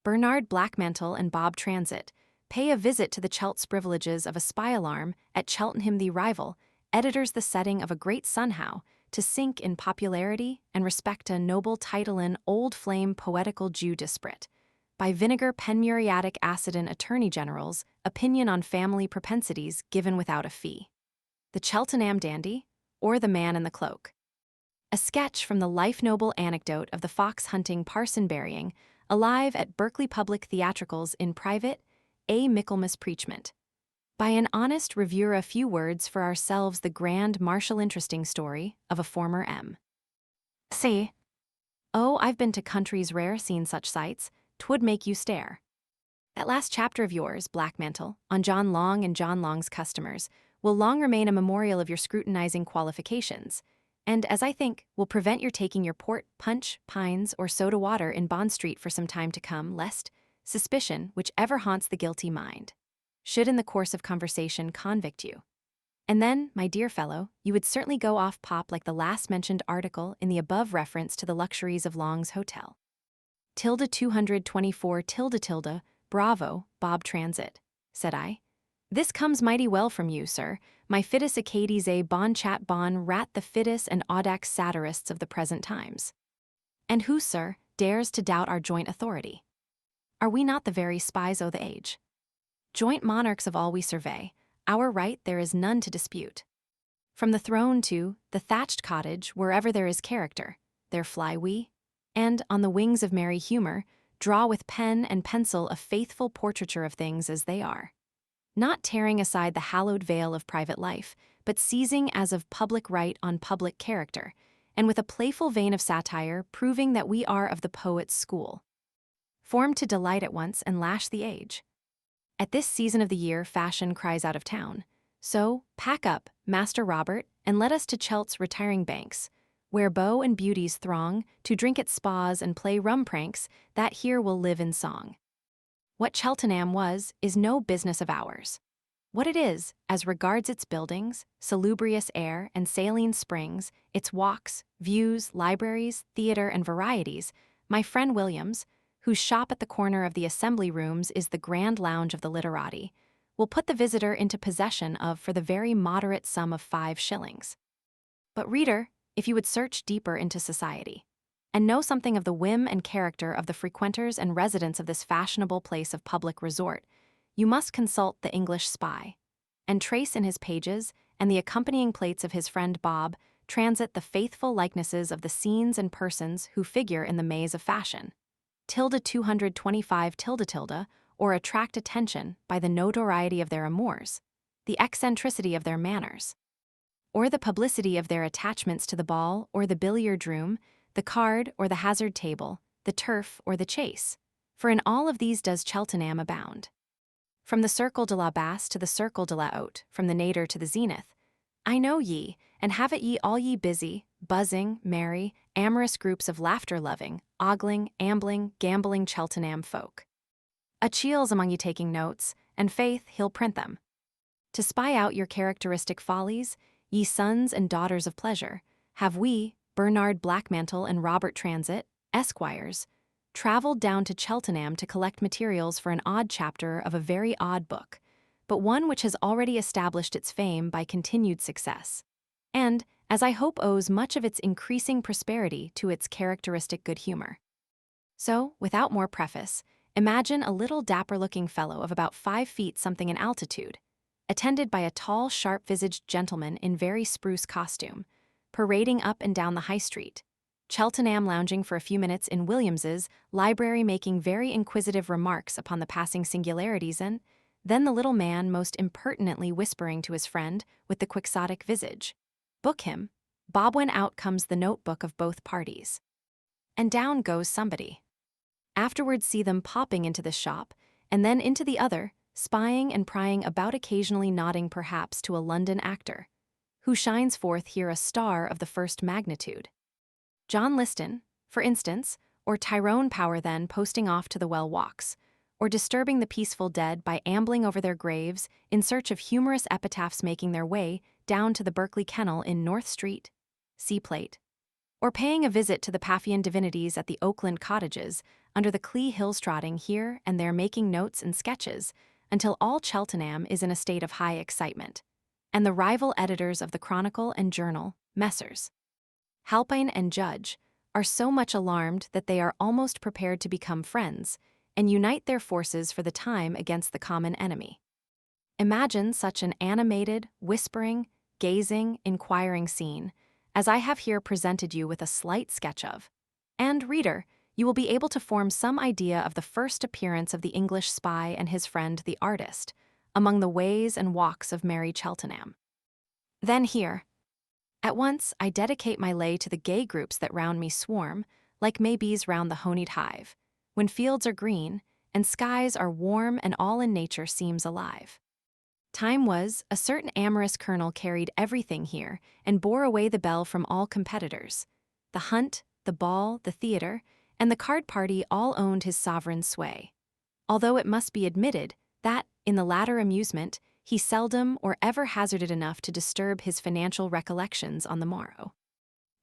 Bernard Blackmantle and Bob Transit pay a visit to the Chelt's privileges of a spy alarm at Cheltenham the rival, editors the setting of a great sunhow, to sink in popularity and respect a noble title in old flame poetical Jew disparate. By vinegar penmuriatic acid and attorney general's opinion on family propensities given without a fee. The Cheltenham dandy, or the man in the cloak. A sketch from the life-noble anecdote of the fox-hunting parson burying, alive at Berkeley Public Theatricals in private, a Michaelmas preachment. By an honest reviewer, a few words for ourselves the grand martial interesting story of a former M.C. Oh, I've been to countries rare, seen such sights, 'twould make you stare. That last chapter of yours, Blackmantle, on John Long and John Long's customers, will long remain a memorial of your scrutinizing qualifications, and, as I think, will prevent your taking your port, punch, pines, or soda water in Bond Street for some time to come, lest suspicion, which ever haunts the guilty mind, should in the course of conversation convict you. And then, my dear fellow, you would certainly go off pop like the last-mentioned article in the above reference to the luxuries of Long's Hotel. 224 Bravo, Bob Transit, said I. This comes mighty well from you, sir, my fittest Acades a bon chat bon rat, the fittest and audax satirists of the present times. And who, sir, dares to doubt our joint authority? Are we not the very spies o' the age? Joint monarchs of all we survey, our right there is none to dispute. From the throne to the thatched cottage, wherever there is character, there fly we, and, on the wings of merry humor, draw with pen and pencil a faithful portraiture of things as they are. Not tearing aside the hallowed veil of private life, but seizing as of public right on public character, and with a playful vein of satire proving that we are of the poet's school, formed to delight at once and lash the age. At this season of the year fashion cries out of town, so pack up, Master Robert, and let us to Chelt's retiring banks, where beaux and beauties throng to drink at spas and play rum pranks that here will live in song. What Cheltenham was is no business of ours. What it is, as regards its buildings, salubrious air, and saline springs, its walks, views, libraries, theater, and varieties, my friend Williams, whose shop at the corner of the assembly rooms is the grand lounge of the literati, will put the visitor into possession of for the very moderate sum of 5 shillings. But reader, if you would search deeper into society, and know something of the whim and character of the frequenters and residents of this fashionable place of public resort, you must consult the English spy, and trace in his pages and the accompanying plates of his friend Bob Transit the faithful likenesses of the scenes and persons who figure in the maze of fashion. 225 or attract attention by the notoriety of their amours, the eccentricity of their manners, or the publicity of their attachments to the ball or the billiard room, the card or the hazard table, the turf or the chase, for in all of these does Cheltenham abound. From the Cercle de la Basse to the Cercle de la Haute, from the nadir to the zenith, I know ye, and have it ye all ye busy, buzzing, merry, amorous groups of laughter-loving, ogling, ambling, gambling Cheltenham folk. A Cheels among ye taking notes, and faith, he'll print them. To spy out your characteristic follies, ye sons and daughters of pleasure, have we, Bernard Blackmantle and Robert Transit, Esquires, traveled down to Cheltenham to collect materials for an odd chapter of a very odd book, but one which has already established its fame by continued success, and, as I hope, owes much of its increasing prosperity to its characteristic good humor. So, without more preface, imagine a little dapper-looking fellow of about 5 feet something in altitude, attended by a tall, sharp-visaged gentleman in very spruce costume, parading up and down the High Street, Cheltenham lounging for a few minutes in Williams's library making very inquisitive remarks upon the passing singularities, and then the little man most impertinently whispering to his friend with the quixotic visage, "Book him, Bob," when out comes the notebook of both parties. And down goes somebody. Afterwards see them popping into this shop, and then into the other, spying and prying about, occasionally nodding perhaps to a London actor, who shines forth here a star of the first magnitude. John Liston, for instance, or Tyrone Power then posting off to the well walks, or disturbing the peaceful dead by ambling over their graves in search of humorous epitaphs making their way down to the Berkeley Kennel in North Street, C plate, or paying a visit to the Paphian divinities at the Oakland cottages, under the Clee hill-strotting here and there making notes and sketches, until all Cheltenham is in a state of high excitement, and the rival editors of the Chronicle and Journal, Messrs. Halpine and Judge, are so much alarmed that they are almost prepared to become friends, and unite their forces for the time against the common enemy. Imagine such an animated, whispering, gazing, inquiring scene, as I have here presented you with a slight sketch of. And, reader, you will be able to form some idea of the first appearance of the English spy and his friend the artist, among the ways and walks of merry Cheltenham. Then here, at once I dedicate my lay to the gay groups that round me swarm, like May bees round the honeyed hive, when fields are green, and skies are warm and all in nature seems alive. Time was, a certain amorous colonel carried everything here, and bore away the bell from all competitors. The hunt, the ball, the theatre, and the card party all owned his sovereign sway. Although it must be admitted that, in the latter amusement, he seldom or ever hazarded enough to disturb his financial recollections on the morrow.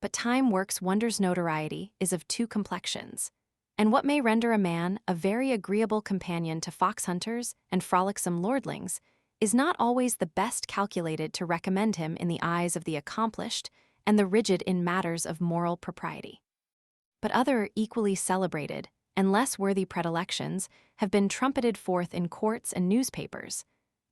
But time works wonders. Notoriety is of two complexions, and what may render a man a very agreeable companion to fox-hunters and frolicsome lordlings is not always the best calculated to recommend him in the eyes of the accomplished and the rigid in matters of moral propriety. But other equally celebrated and less worthy predilections have been trumpeted forth in courts and newspapers,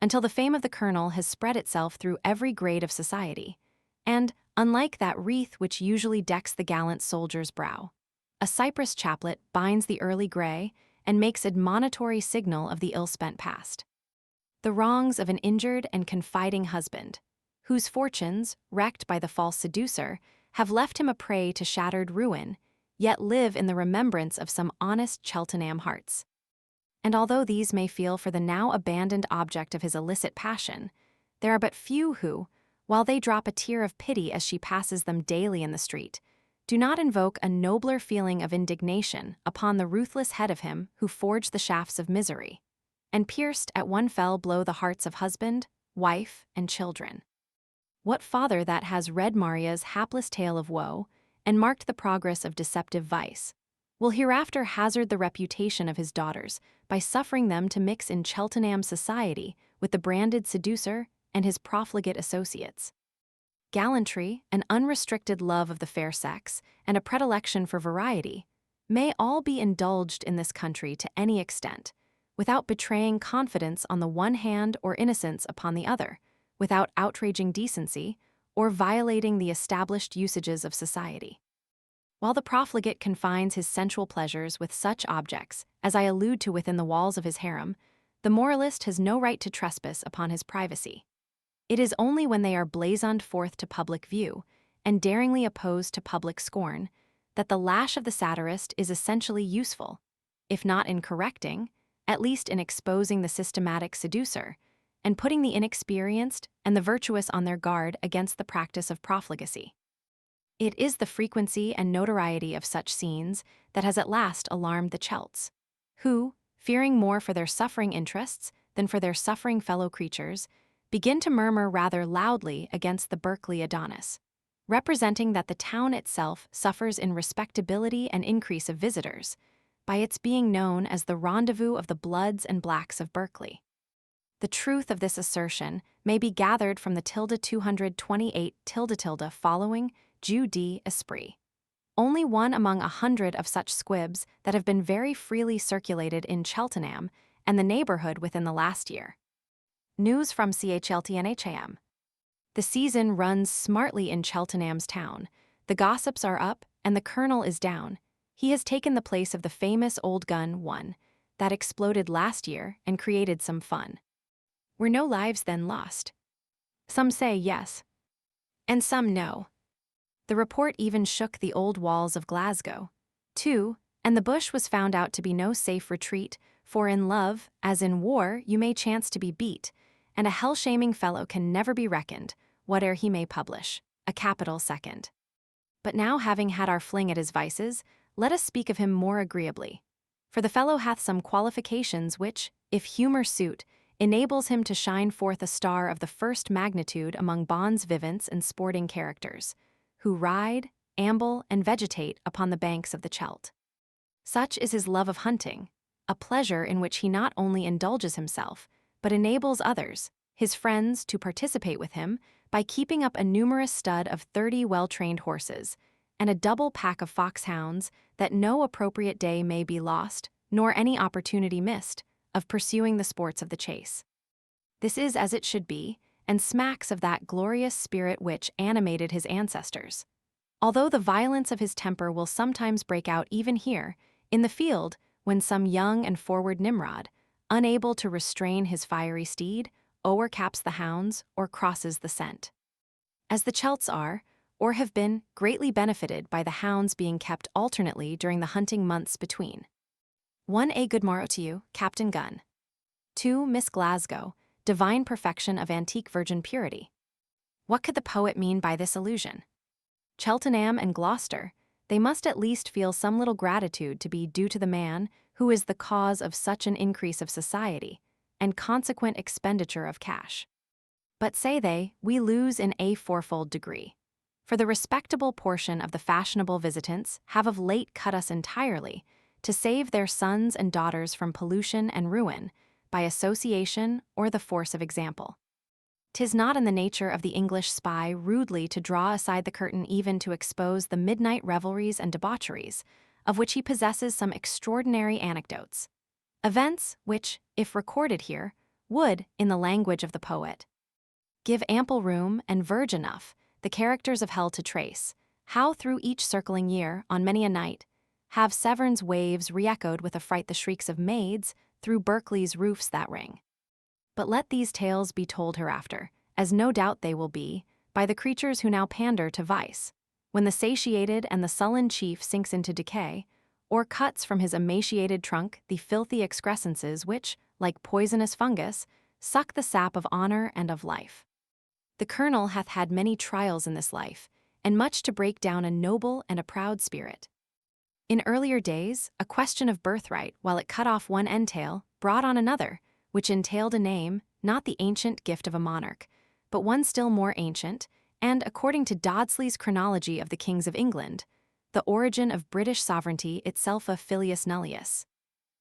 until the fame of the colonel has spread itself through every grade of society, and, unlike that wreath which usually decks the gallant soldier's brow, a cypress chaplet binds the early gray and makes admonitory signal of the ill-spent past. The wrongs of an injured and confiding husband, whose fortunes, wrecked by the false seducer, have left him a prey to shattered ruin, yet live in the remembrance of some honest Cheltenham hearts. And although these may feel for the now abandoned object of his illicit passion, there are but few who, while they drop a tear of pity as she passes them daily in the street, do not invoke a nobler feeling of indignation upon the ruthless head of him who forged the shafts of misery, and pierced at one fell blow the hearts of husband, wife, and children. What father that has read Maria's hapless tale of woe, and marked the progress of deceptive vice, will hereafter hazard the reputation of his daughters by suffering them to mix in Cheltenham society with the branded seducer and his profligate associates? Gallantry, an unrestricted love of the fair sex, and a predilection for variety may all be indulged in this country to any extent, without betraying confidence on the one hand or innocence upon the other, without outraging decency or violating the established usages of society. While the profligate confines his sensual pleasures with such objects as I allude to within the walls of his harem, the moralist has no right to trespass upon his privacy. It is only when they are blazoned forth to public view, and daringly opposed to public scorn, that the lash of the satirist is essentially useful, if not in correcting, at least in exposing the systematic seducer, and putting the inexperienced and the virtuous on their guard against the practice of profligacy. It is the frequency and notoriety of such scenes that has at last alarmed the Chelts, who, fearing more for their suffering interests than for their suffering fellow creatures, begin to murmur rather loudly against the Berkeley Adonis, representing that the town itself suffers in respectability and increase of visitors, by its being known as the rendezvous of the bloods and blacks of Berkeley. The truth of this assertion may be gathered from the 228 following Jus d'Esprit, only one among 100 of such squibs that have been very freely circulated in Cheltenham and the neighborhood within the last year. News from Cheltenham. The season runs smartly in Cheltenham's town. The gossips are up, and the colonel is down. He has taken the place of the famous old gun 1 that exploded last year and created some fun. Were no lives then lost? Some say yes, and some no. The report even shook the old walls of Glasgow, too, and the bush was found out to be no safe retreat, for in love, as in war, you may chance to be beat, and a hell-shaming fellow can never be reckoned, whate'er he may publish, a capital second. But now, having had our fling at his vices, let us speak of him more agreeably. For the fellow hath some qualifications which, if humour suit, enables him to shine forth a star of the first magnitude among bons vivants and sporting characters, who ride, amble, and vegetate upon the banks of the Chelt. Such is his love of hunting, a pleasure in which he not only indulges himself, but enables others, his friends, to participate with him by keeping up a numerous stud of 30 well-trained horses, and a double pack of foxhounds, that no appropriate day may be lost, nor any opportunity missed, of pursuing the sports of the chase. This is as it should be, and smacks of that glorious spirit which animated his ancestors. Although the violence of his temper will sometimes break out even here, in the field, when some young and forward Nimrod, unable to restrain his fiery steed, o'ercaps the hounds or crosses the scent. As the Chelts are, or have been, greatly benefited by the hounds being kept alternately during the hunting months between. 1. A good morrow to you, Captain Gunn. 2. Miss Glasgow, divine perfection of antique virgin purity. What could the poet mean by this allusion? Cheltenham and Gloucester, they must at least feel some little gratitude to be due to the man who is the cause of such an increase of society, and consequent expenditure of cash. But say they, we lose in a fourfold degree. For the respectable portion of the fashionable visitants have of late cut us entirely, to save their sons and daughters from pollution and ruin, by association or the force of example. 'Tis not in the nature of the English spy rudely to draw aside the curtain even to expose the midnight revelries and debaucheries, of which he possesses some extraordinary anecdotes. Events which, if recorded here, would, in the language of the poet, give ample room and verge enough the characters of hell to trace, how through each circling year, on many a night, have Severn's waves re-echoed with affright the shrieks of maids through Berkeley's roofs that ring. But let these tales be told hereafter, as no doubt they will be, by the creatures who now pander to vice, when the satiated and the sullen chief sinks into decay, or cuts from his emaciated trunk the filthy excrescences which, like poisonous fungus, suck the sap of honor and of life. The colonel hath had many trials in this life, and much to break down a noble and a proud spirit. In earlier days, a question of birthright, while it cut off one entail, brought on another, which entailed a name, not the ancient gift of a monarch, but one still more ancient, and, according to Dodsley's chronology of the kings of England, the origin of British sovereignty itself a filius nullius,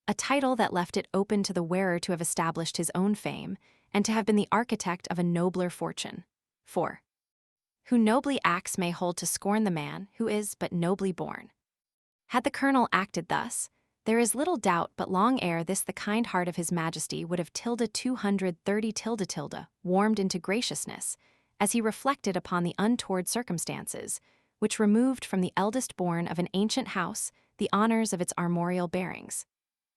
a title that left it open to the wearer to have established his own fame, and to have been the architect of a nobler fortune. 4. Who nobly acts may hold to scorn the man who is but nobly born. Had the colonel acted thus, there is little doubt but long ere this the kind heart of his majesty would have 230 warmed into graciousness, as he reflected upon the untoward circumstances, which removed from the eldest born of an ancient house the honors of its armorial bearings.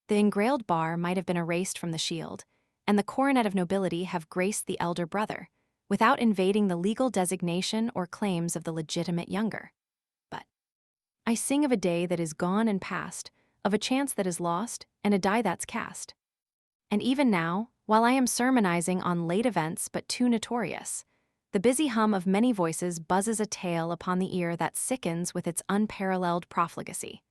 The engrailed bar might have been erased from the shield, and the coronet of nobility have graced the elder brother, without invading the legal designation or claims of the legitimate younger. But I sing of a day that is gone and past, of a chance that is lost, and a die that's cast. And even now, while I am sermonizing on late events but too notorious, the busy hum of many voices buzzes a tale upon the ear that sickens with its unparalleled profligacy.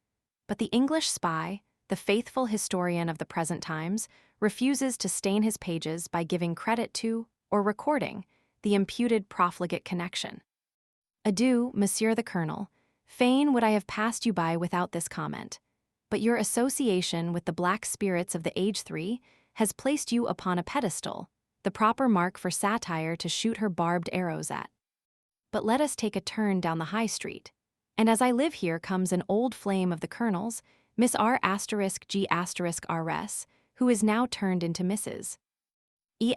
But the English spy, the faithful historian of the present times, refuses to stain his pages by giving credit to, or recording, the imputed profligate connection. Adieu, Monsieur the Colonel. Fain would I have passed you by without this comment, but your association with the black spirits of the age 3 has placed you upon a pedestal, the proper mark for satire to shoot her barbed arrows at. But let us take a turn down the High Street, and as I live here comes an old flame of the Colonel's, Miss R*G*RS, who is now turned into Mrs. E***N,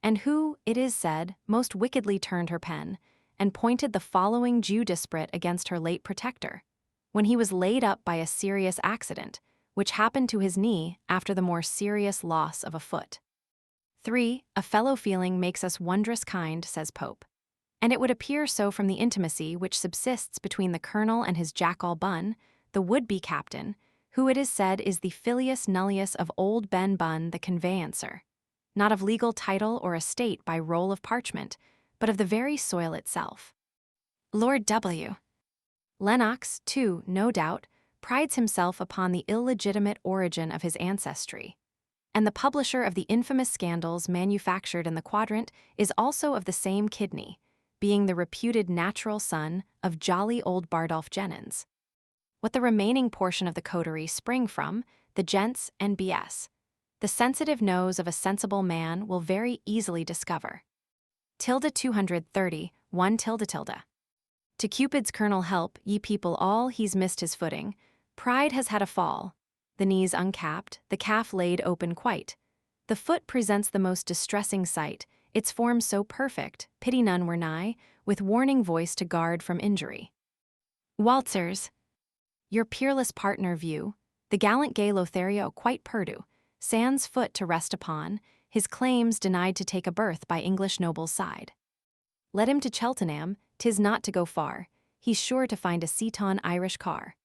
and who, it is said, most wickedly turned her pen, and pointed the following Jew disparate against her late protector, when he was laid up by a serious accident, which happened to his knee after the more serious loss of a foot. 3. A fellow feeling makes us wondrous kind, says Pope. And it would appear so from the intimacy which subsists between the colonel and his jackal Bun, the would-be captain, who it is said is the filius nullius of old Ben Bun the conveyancer, not of legal title or estate by roll of parchment, but of the very soil itself. Lord W. Lennox, too, no doubt, prides himself upon the illegitimate origin of his ancestry, and the publisher of the infamous scandals manufactured in the Quadrant is also of the same kidney, being the reputed natural son of jolly old Bardolph Jennens. what the remaining portion of the coterie spring from, the gents and BS. The sensitive nose of a sensible man will very easily discover. Tilde 230, 1 tilde tilde. To Cupid's kernel help, ye people all, he's missed his footing. Pride has had a fall. The knees uncapped, the calf laid open quite. The foot presents the most distressing sight, its form so perfect, pity none were nigh, with warning voice to guard from injury. Waltzers. Your peerless partner view, the gallant gay Lothario quite perdu, sans foot to rest upon, his claims denied to take a berth by English noble's side. Let him to Cheltenham, 'tis not to go far, he's sure to find a Seaton Irish car.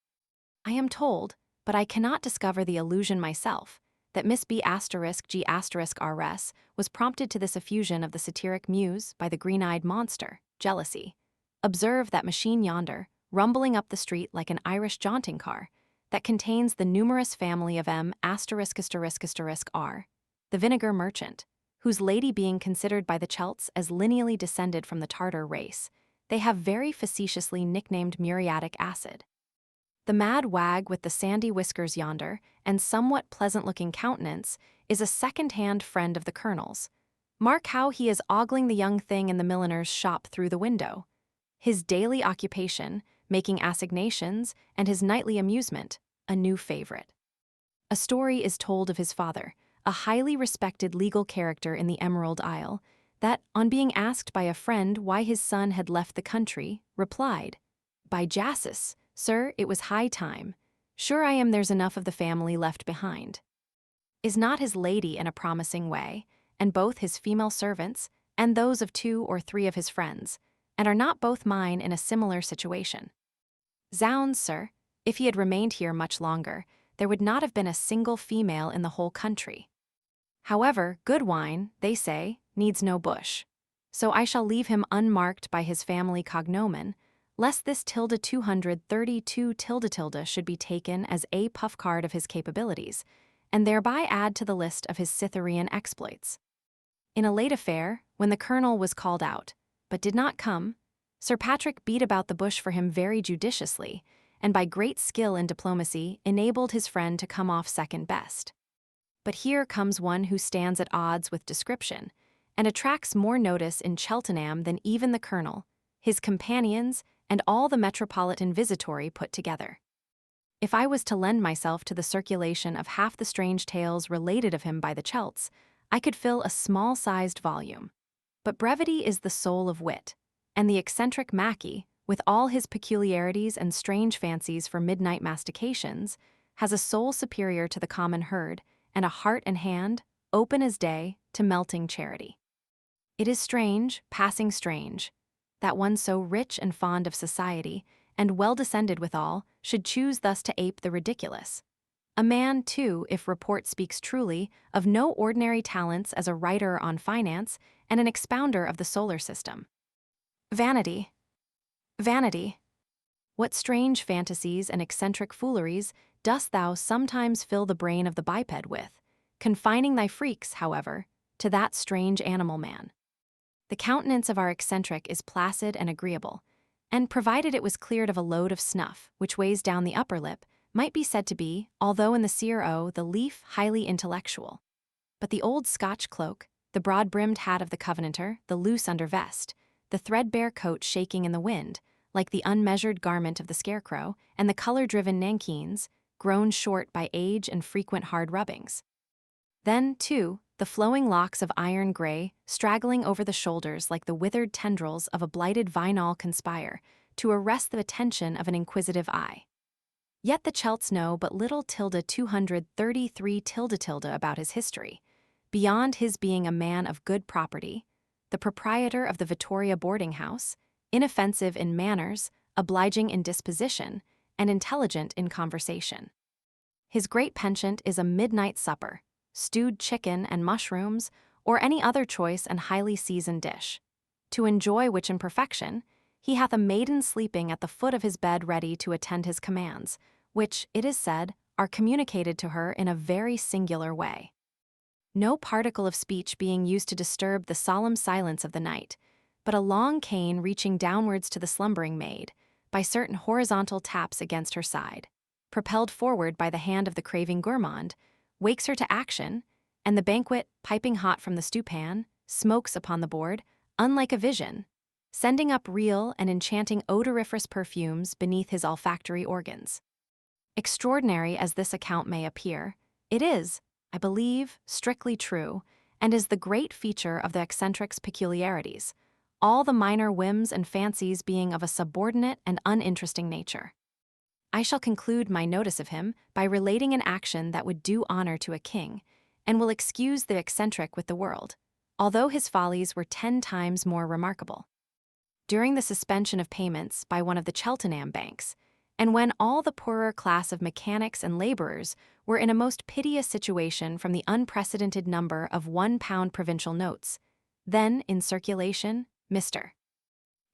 I am told, but I cannot discover the allusion myself, that Miss B*G*RS was prompted to this effusion of the satiric muse by the green-eyed monster, jealousy. Observe that machine yonder, rumbling up the street like an Irish jaunting car, that contains the numerous family of M*******R, the vinegar merchant, whose lady being considered by the Celts as lineally descended from the Tartar race, they have very facetiously nicknamed muriatic acid. The mad wag with the sandy whiskers yonder, and somewhat pleasant-looking countenance, is a second-hand friend of the Colonel's. Mark how he is ogling the young thing in the milliner's shop through the window. His daily occupation, making assignations, and his nightly amusement, a new favorite. A story is told of his father, a highly respected legal character in the Emerald Isle, that, on being asked by a friend why his son had left the country, replied, "By Jassus, sir, it was high time. Sure I am there's enough of the family left behind." Is not his lady in a promising way, and both his female servants, and those of 2 or 3 of his friends, and are not both mine in a similar situation? Zounds, sir, if he had remained here much longer, there would not have been a single female in the whole country. However, good wine, they say, needs no bush. So I shall leave him unmarked by his family cognomen, lest this tilde 232 tilde tilde should be taken as a puff card of his capabilities, and thereby add to the list of his Cytherean exploits. In a late affair, when the Colonel was called out, but did not come, Sir Patrick beat about the bush for him very judiciously, and by great skill in diplomacy enabled his friend to come off second best. But here comes one who stands at odds with description, and attracts more notice in Cheltenham than even the Colonel, his companions, and all the metropolitan visitory put together. If I was to lend myself to the circulation of half the strange tales related of him by the Celts, I could fill a small-sized volume. But brevity is the soul of wit, and the eccentric Mackie, with all his peculiarities and strange fancies for midnight mastications, has a soul superior to the common herd, and a heart and hand, open as day, to melting charity. It is strange, passing strange, that one so rich and fond of society, and well descended withal, should choose thus to ape the ridiculous. A man, too, if report speaks truly, of no ordinary talents as a writer on finance, and an expounder of the solar system. Vanity. Vanity. What strange fantasies and eccentric fooleries dost thou sometimes fill the brain of the biped with, confining thy freaks, however, to that strange animal man. The countenance of our eccentric is placid and agreeable, and provided it was cleared of a load of snuff, which weighs down the upper lip, might be said to be, although in the CRO, the leaf highly intellectual. But the old Scotch cloak, the broad-brimmed hat of the Covenanter, the loose under vest, the threadbare coat shaking in the wind, like the unmeasured garment of the scarecrow, and the color-driven nankeens, grown short by age and frequent hard rubbings. Then, too, the flowing locks of iron gray, straggling over the shoulders like the withered tendrils of a blighted vinal conspire, to arrest the attention of an inquisitive eye. Yet the Celts know but little tilde 233 tilde tilde about his history, beyond his being a man of good property, the proprietor of the Vittoria boarding house, inoffensive in manners, obliging in disposition, and intelligent in conversation. His great penchant is a midnight supper, stewed chicken and mushrooms, or any other choice and highly seasoned dish, to enjoy which in perfection, he hath a maiden sleeping at the foot of his bed ready to attend his commands, which, it is said, are communicated to her in a very singular way. No particle of speech being used to disturb the solemn silence of the night, but a long cane reaching downwards to the slumbering maid, by certain horizontal taps against her side. propelled forward by the hand of the craving gourmand, wakes her to action, and the banquet, piping hot from the stewpan, smokes upon the board, unlike a vision, sending up real and enchanting odoriferous perfumes beneath his olfactory organs. Extraordinary as this account may appear, it is, I believe, strictly true, and is the great feature of the eccentric's peculiarities, all the minor whims and fancies being of a subordinate and uninteresting nature. I shall conclude my notice of him by relating an action that would do honor to a king, and will excuse the eccentric with the world, although his follies were 10 times more remarkable. During the suspension of payments by one of the Cheltonian banks, and when all the poorer class of mechanics and laborers were in a most piteous situation from the unprecedented number of £1 provincial notes, then in circulation, Mr.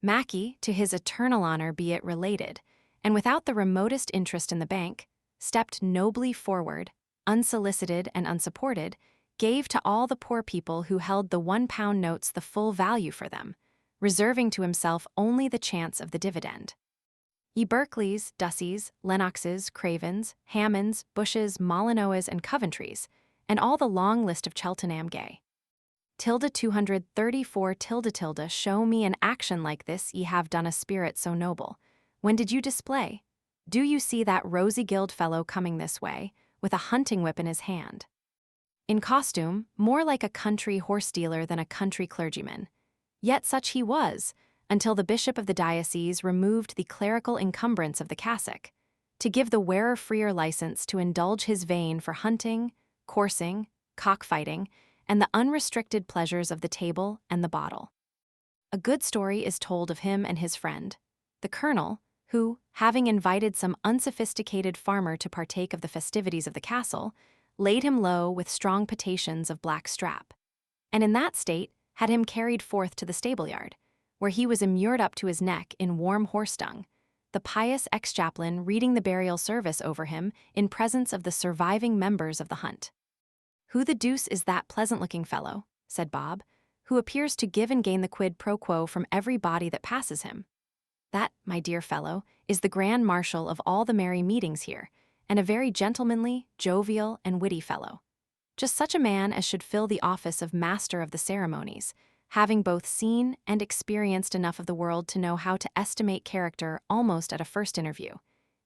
Mackey, to his eternal honor be it related, and without the remotest interest in the bank, stepped nobly forward, unsolicited and unsupported, gave to all the poor people who held the £1 notes the full value for them, reserving to himself only the chance of the dividend. Ye Berkeleys, Dussies, Lennoxes, Cravens, Hammonds, Bushes, Molyneuxes, and Coventrys, and all the long list of Cheltenham gay. 234 show me an action like this ye have done a spirit so noble. When did you display? Do you see that rosy gilled fellow coming this way, with a hunting whip in his hand? In costume, more like a country horse-dealer than a country clergyman. Yet such he was, until the bishop of the diocese removed the clerical encumbrance of the cassock, to give the wearer freer license to indulge his vein for hunting, coursing, cockfighting, and the unrestricted pleasures of the table and the bottle. A good story is told of him and his friend, the colonel, who, having invited some unsophisticated farmer to partake of the festivities of the castle, laid him low with strong potations of black strap, and in that state had him carried forth to the stable-yard, where he was immured up to his neck in warm horse-dung, the pious ex-chaplain reading the burial service over him in presence of the surviving members of the hunt. "Who the deuce is that pleasant-looking fellow," said Bob, "who appears to give and gain the quid pro quo from every body that passes him?" "That, my dear fellow, is the grand marshal of all the merry meetings here, and a very gentlemanly, jovial, and witty fellow. Just such a man as should fill the office of master of the ceremonies, having both seen and experienced enough of the world to know how to estimate character almost at a first interview.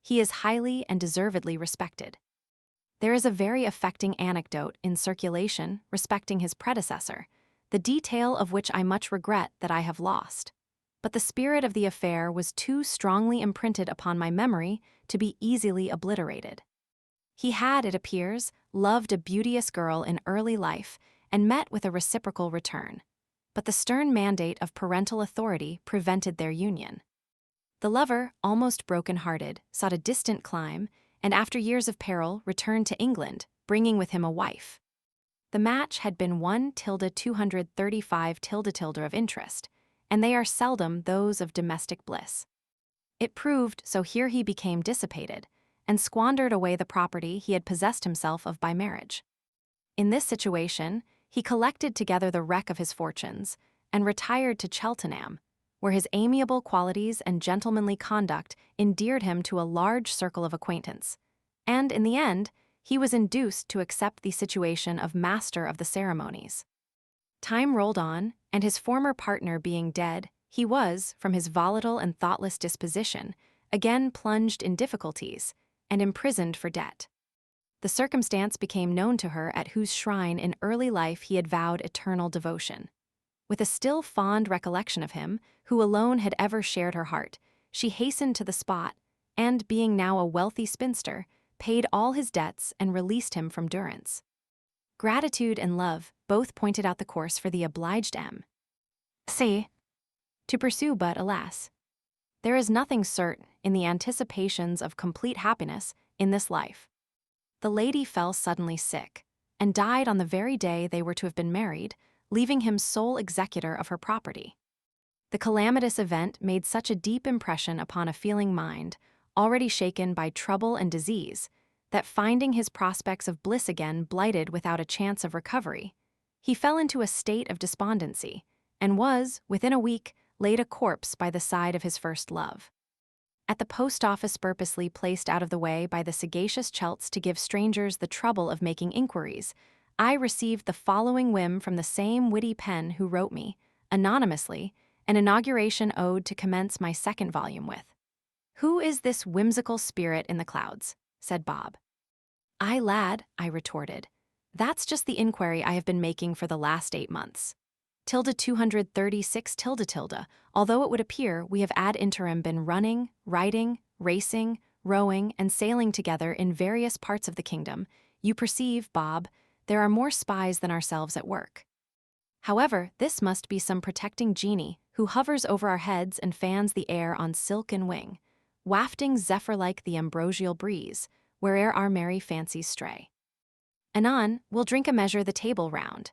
He is highly and deservedly respected. There is a very affecting anecdote in circulation respecting his predecessor, the detail of which I much regret that I have lost. But the spirit of the affair was too strongly imprinted upon my memory to be easily obliterated. He had, it appears, loved a beauteous girl in early life and met with a reciprocal return, but the stern mandate of parental authority prevented their union. The lover, almost broken-hearted, sought a distant clime, and after years of peril returned to England, bringing with him a wife. The match had been 1,235 of interest, and they are seldom those of domestic bliss. It proved so here he became dissipated, and squandered away the property he had possessed himself of by marriage. In this situation, he collected together the wreck of his fortunes, and retired to Cheltenham, where his amiable qualities and gentlemanly conduct endeared him to a large circle of acquaintance, and in the end, he was induced to accept the situation of master of the ceremonies. Time rolled on, and his former partner being dead, he was, from his volatile and thoughtless disposition, again plunged in difficulties, and imprisoned for debt. The circumstance became known to her at whose shrine in early life he had vowed eternal devotion. With a still fond recollection of him, who alone had ever shared her heart, she hastened to the spot, and, being now a wealthy spinster, paid all his debts and released him from durance. Gratitude and love both pointed out the course for the obliged M.C. to pursue, but, alas, there is nothing certain in the anticipations of complete happiness in this life. The lady fell suddenly sick, and died on the very day they were to have been married, leaving him sole executor of her property. The calamitous event made such a deep impression upon a feeling mind, already shaken by trouble and disease, that finding his prospects of bliss again blighted without a chance of recovery, he fell into a state of despondency, and was, within a week, laid a corpse by the side of his first love. At the post office purposely placed out of the way by the sagacious Chelts to give strangers the trouble of making inquiries, I received the following whim from the same witty pen who wrote me, anonymously, an inauguration ode to commence my second volume with. "Who is this whimsical spirit in the clouds?" said Bob. "Aye, lad," I retorted. "That's just the inquiry I have been making for the last 8 months. Tilde 236 tilde tilde, although it would appear we have ad interim been running, riding, racing, rowing, and sailing together in various parts of the kingdom, you perceive, Bob, there are more spies than ourselves at work. However, this must be some protecting genie who hovers over our heads and fans the air on silken wing, wafting zephyr-like the ambrosial breeze, where'er our merry fancies stray. Anon, we'll drink a measure the table round,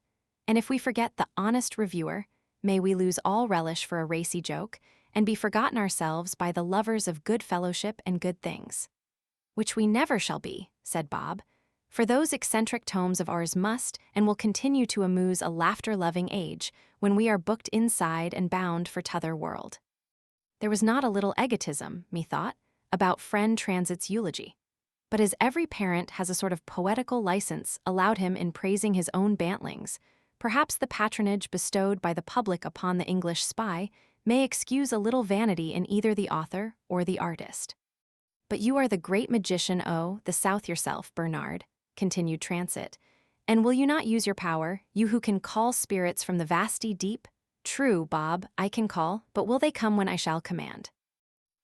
and if we forget the honest reviewer, may we lose all relish for a racy joke, and be forgotten ourselves by the lovers of good fellowship and good things. Which we never shall be," said Bob, "for those eccentric tomes of ours must and will continue to amuse a laughter-loving age when we are booked inside and bound for t'other world." There was not a little egotism, methought, about friend Transit's eulogy. But as every parent has a sort of poetical license allowed him in praising his own bantlings, perhaps the patronage bestowed by the public upon the English spy may excuse a little vanity in either the author or the artist. "But you are the great magician o' the South yourself, Bernard," continued Transit, "and will you not use your power, you who can call spirits from the vasty deep? True, Bob, I can call, but will they come when I shall command?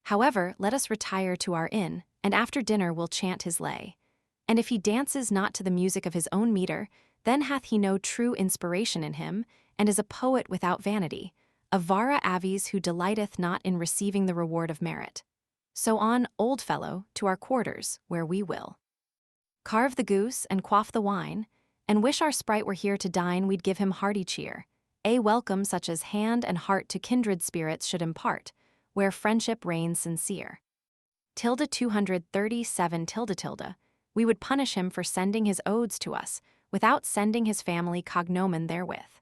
However, let us retire to our inn, and after dinner we'll chant his lay. And if he dances not to the music of his own metre, then hath he no true inspiration in him, and is a poet without vanity, a vara avis who delighteth not in receiving the reward of merit. So on, old fellow, to our quarters, where we will carve the goose and quaff the wine, and wish our sprite were here to dine, we'd give him hearty cheer, a welcome such as hand and heart to kindred spirits should impart, where friendship reigns sincere. Tilde 237 tilde tilde, we would punish him for sending his odes to us, without sending his family cognomen therewith.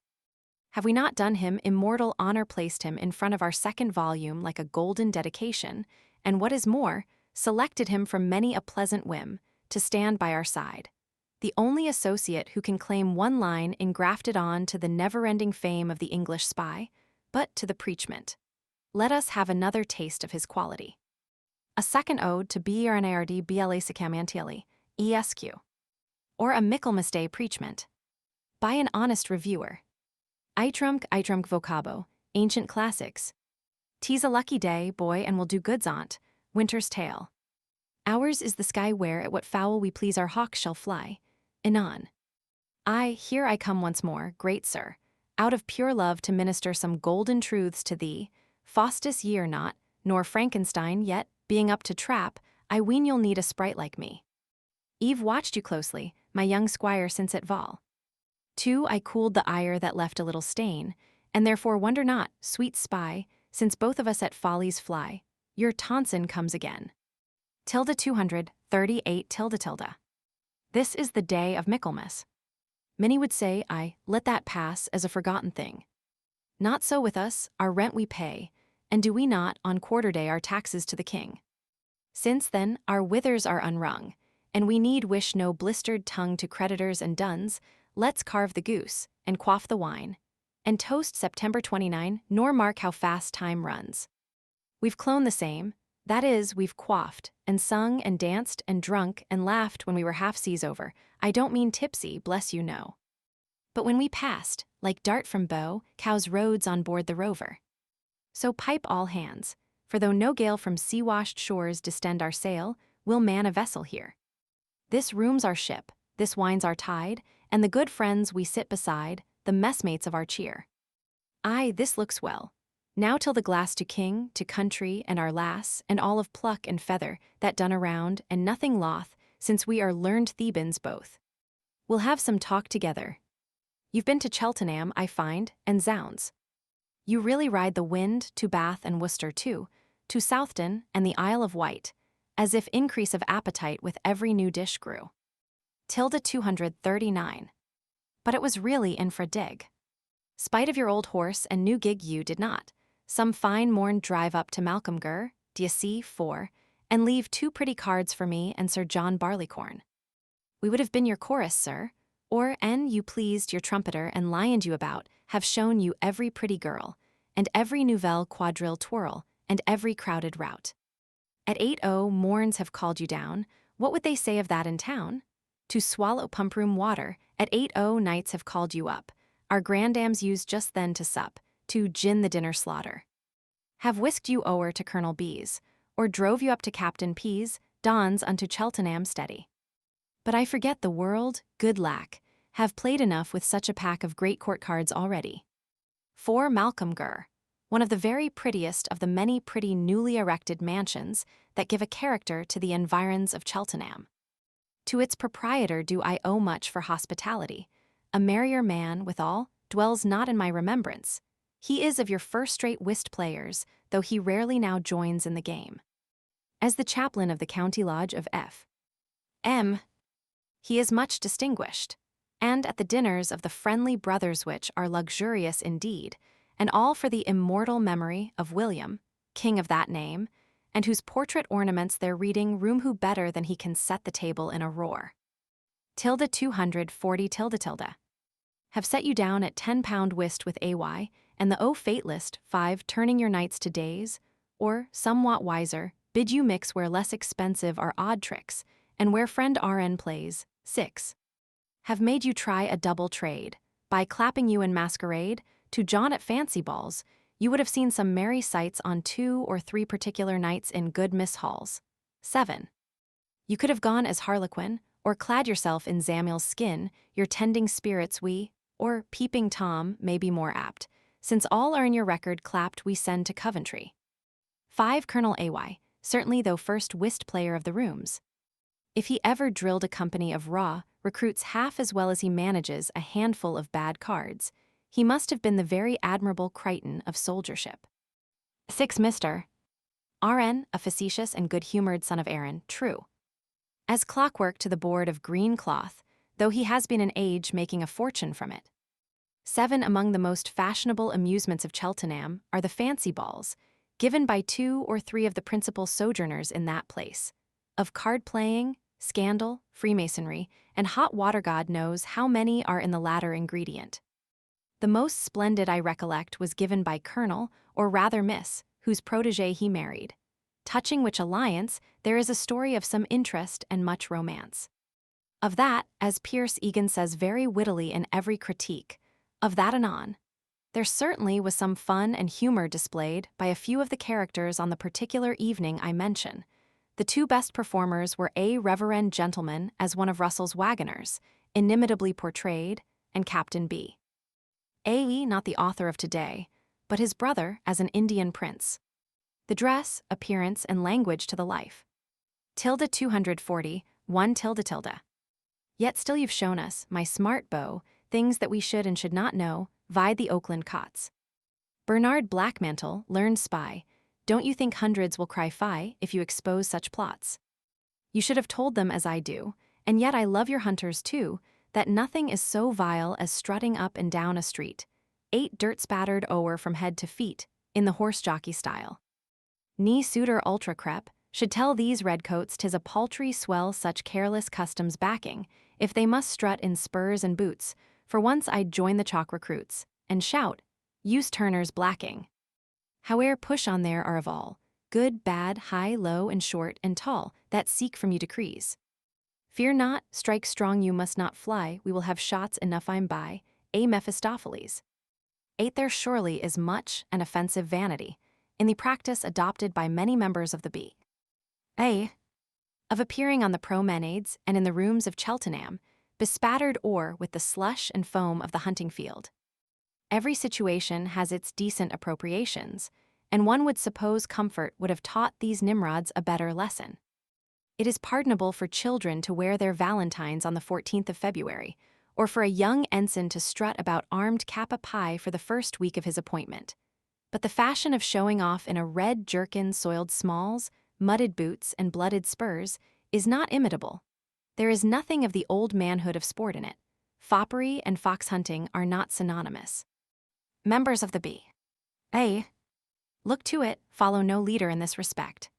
Have we not done him immortal honor, placed him in front of our second volume like a golden dedication, and what is more, selected him from many a pleasant whim, to stand by our side, the only associate who can claim one line engrafted on to the never-ending fame of the English spy, but to the preachment. Let us have another taste of his quality. A second ode to Bernard Blackmantle, ESQ. Or a Michaelmas Day preachment. By an honest reviewer. Eitrumk vocabo, ancient classics. "'Tis a lucky day, boy, and we'll do goods on't, winter's tale. Ours is the sky where at what fowl we please our hawks shall fly. Anon. Aye, here I come once more, great sir, out of pure love to minister some golden truths to thee. Faustus ye are not, nor Frankenstein, yet, being up to trap, I ween you'll need a sprite like me. Eve watched you closely, my young squire, since at Val. Too, I cooled the ire that left a little stain, and therefore wonder not, sweet spy, since both of us at follies fly, your Tonson comes again." Tilde 238 tilde tilde. This is the day of Michaelmas. Many would say, "I let that pass as a forgotten thing." Not so with us, our rent we pay, and do we not, on quarter day, our taxes to the king? Since then, our withers are unwrung, and we need wish no blistered tongue to creditors and duns, let's carve the goose, and quaff the wine, and toast September 29, nor mark how fast time runs. We've cloned the same, that is, we've quaffed, and sung, and danced, and drunk, and laughed when we were half seas over. I don't mean tipsy, bless you, no. But when we passed, like dart from bow, cows' roads on board the Rover. So pipe all hands, for though no gale from sea-washed shores distend our sail, we'll man a vessel here. This room's our ship, this wine's our tide, and the good friends we sit beside, the messmates of our cheer. Aye, this looks well. Now till the glass to king, to country, and our lass, and all of pluck and feather, that done around, and nothing loth, since we are learned Thebans both. We'll have some talk together. You've been to Cheltenham, I find, and zounds. You really ride the wind to Bath and Worcester too, to Southton and the Isle of Wight, as if increase of appetite with every new dish grew. Tilde 239. But it was really infra dig. Spite of your old horse and new gig you did not, some fine morn drive up to Malcolmgur, d'ye see, 4, and leave 2 pretty cards for me and Sir John Barleycorn. We would have been your chorus, sir, or, an you pleased, your trumpeter and lioned you about, have shown you every pretty girl, and every nouvelle quadrille twirl, and every crowded rout. At 8:00 morns have called you down, what would they say of that in town? To swallow pump-room water, at 8:00 nights have called you up, our grandams used just then to sup, to gin the dinner slaughter. Have whisked you o'er to Colonel B's, or drove you up to Captain P's, Don's unto Cheltenham steady. But I forget the world, good lack, have played enough with such a pack of great court cards already. 4 Malcolm Gur, one of the very prettiest of the many pretty newly erected mansions that give a character to the environs of Cheltenham. To its proprietor do I owe much for hospitality. A merrier man, withal, dwells not in my remembrance. He is of your first-rate whist players, though he rarely now joins in the game. As the chaplain of the County Lodge of F.M., he is much distinguished, and at the dinners of the friendly brothers which are luxurious indeed, and all for the immortal memory of William, king of that name, and whose portrait ornaments their reading room who better than he can set the table in a roar. 240 have set you down at £10 whist with AY, and the O Fate list 5 turning your nights to days, or, somewhat wiser, bid you mix where less expensive are odd tricks, and where friend RN plays, 6. Have made you try a double trade. By clapping you in masquerade, to John at fancy balls, you would have seen some merry sights on 2 or 3 particular nights in good Miss Hall's. 7. You could have gone as Harlequin, or clad yourself in Zamiel's skin, your tending spirits we, or peeping Tom may be more apt, since all are in your record clapped we send to Coventry. 5 Colonel AY, certainly though first whist player of the rooms. If he ever drilled a company of raw recruits half as well as he manages a handful of bad cards, he must have been the very admirable Crichton of soldiership. 6 Mr. RN, a facetious and good-humored son of Aaron, true as clockwork to the board of green cloth, though he has been an age making a fortune from it. 7 Among the most fashionable amusements of Cheltenham are the fancy balls, given by 2 or 3 of the principal sojourners in that place, of card-playing, scandal, Freemasonry, and hot water. God knows how many are in the latter ingredient. The most splendid I recollect was given by Colonel, or rather Miss, whose protégé he married, touching which alliance there is a story of some interest and much romance. Of that, as Pierce Egan says very wittily in every critique, of that anon. There certainly was some fun and humor displayed by a few of the characters on the particular evening I mention. The 2 best performers were a reverend gentleman as one of Russell's wagoners, inimitably portrayed, and Captain B. A. not the author of today, but his brother as an Indian prince. The dress, appearance, and language to the life. 240, 1 . Yet still you've shown us, my smart beau, things that we should and should not know, vied the Oakland cots. Bernard Blackmantle, learned spy, don't you think hundreds will cry fie if you expose such plots? You should have told them as I do, and yet I love your hunters too, that nothing is so vile as strutting up and down a street, 8 dirt-spattered o'er from head to feet, in the horse-jockey style. Knee suitor ultra crep should tell these redcoats 'tis a paltry swell such careless customs backing, if they must strut in spurs and boots, for once I'd join the chalk recruits, and shout, use Turner's blacking. Howe'er push on there are of all, good, bad, high, low, and short, and tall, that seek from you decrees. Fear not, strike strong you must not fly, we will have shots enough I'm by, a Mephistopheles. 8 There surely is much an offensive vanity, in the practice adopted by many members of the B.A. of appearing on the promenades and in the rooms of Cheltenham, bespattered o'er with the slush and foam of the hunting field. Every situation has its decent appropriations, and one would suppose comfort would have taught these Nimrods a better lesson. It is pardonable for children to wear their valentines on the 14th of February, or for a young ensign to strut about armed cap a pie for the first week of his appointment. But the fashion of showing off in a red jerkin, soiled smalls, mudded boots, and blooded spurs is not imitable. There is nothing of the old manhood of sport in it. Foppery and fox hunting are not synonymous. Members of the B.A. look to it, follow no leader in this respect.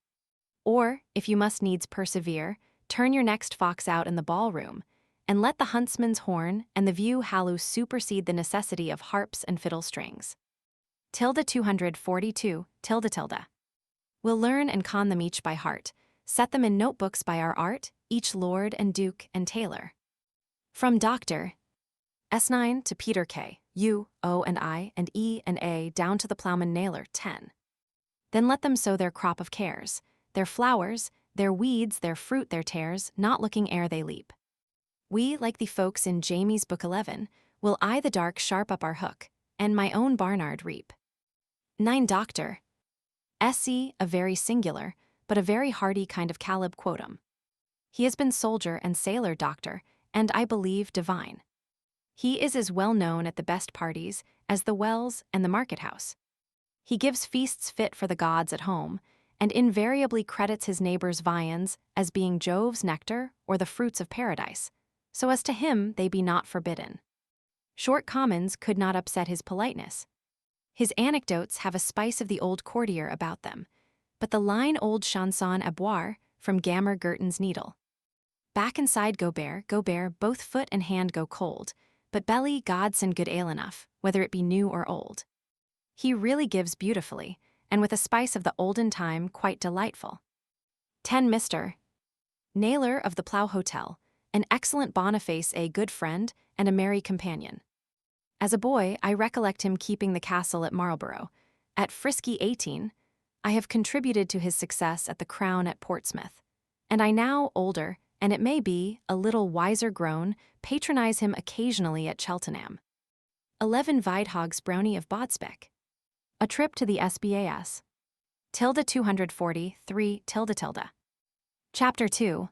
Or, if you must needs persevere, turn your next fox out in the ballroom, and let the huntsman's horn and the view halloo supersede the necessity of harps and fiddle strings. Tilde 242, tilde tilde. We'll learn and con them each by heart, set them in notebooks by our art, each lord and duke and tailor. From Dr. S9 to Peter K, U, O and I and E and A down to the plowman nailer 10. Then let them sow their crop of cares, their flowers, their weeds, their fruit, their tares, not looking ere they leap. We, like the folks in Jamie's book 11, will eye the dark sharp up our hook, and my own barnard reap. 9 Doctor. S.E. a very singular, but a very hearty kind of Caleb quotum. He has been soldier and sailor doctor, and I believe divine. He is as well known at the best parties as the Wells and the Market House. He gives feasts fit for the gods at home, and invariably credits his neighbors' viands as being Jove's nectar or the fruits of paradise, so as to him they be not forbidden. Short commons could not upset his politeness. His anecdotes have a spice of the old courtier about them, but the line old chanson à boire from Gammer Gurton's Needle. Back inside go bear, both foot and hand go cold, but belly God send good ale enough, whether it be new or old. He really gives beautifully, and with a spice of the olden time quite delightful. 10 Mr. Naylor of the Plough Hotel, an excellent Boniface, a good friend and a merry companion. As a boy, I recollect him keeping the castle at Marlborough. At Frisky 18, I have contributed to his success at the Crown at Portsmouth, and I now, older, and it may be, a little wiser grown, patronize him occasionally at Cheltenham. 11 Weidhaug's Brownie of Bodspec. A trip to the SBAS. Tilde 243, tilde tilde. Chapter 2.